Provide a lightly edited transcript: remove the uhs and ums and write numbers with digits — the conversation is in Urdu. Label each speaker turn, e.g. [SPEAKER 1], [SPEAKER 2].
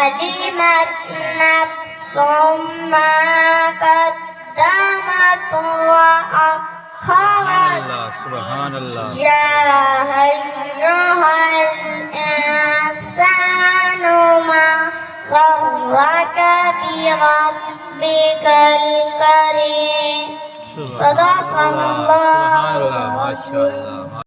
[SPEAKER 1] علمت نفس ما قدمت وأخرت
[SPEAKER 2] سبحان الله
[SPEAKER 1] يا أيها الإنسان ما غرك بربك الكريم صدق الله
[SPEAKER 2] ما شاء الله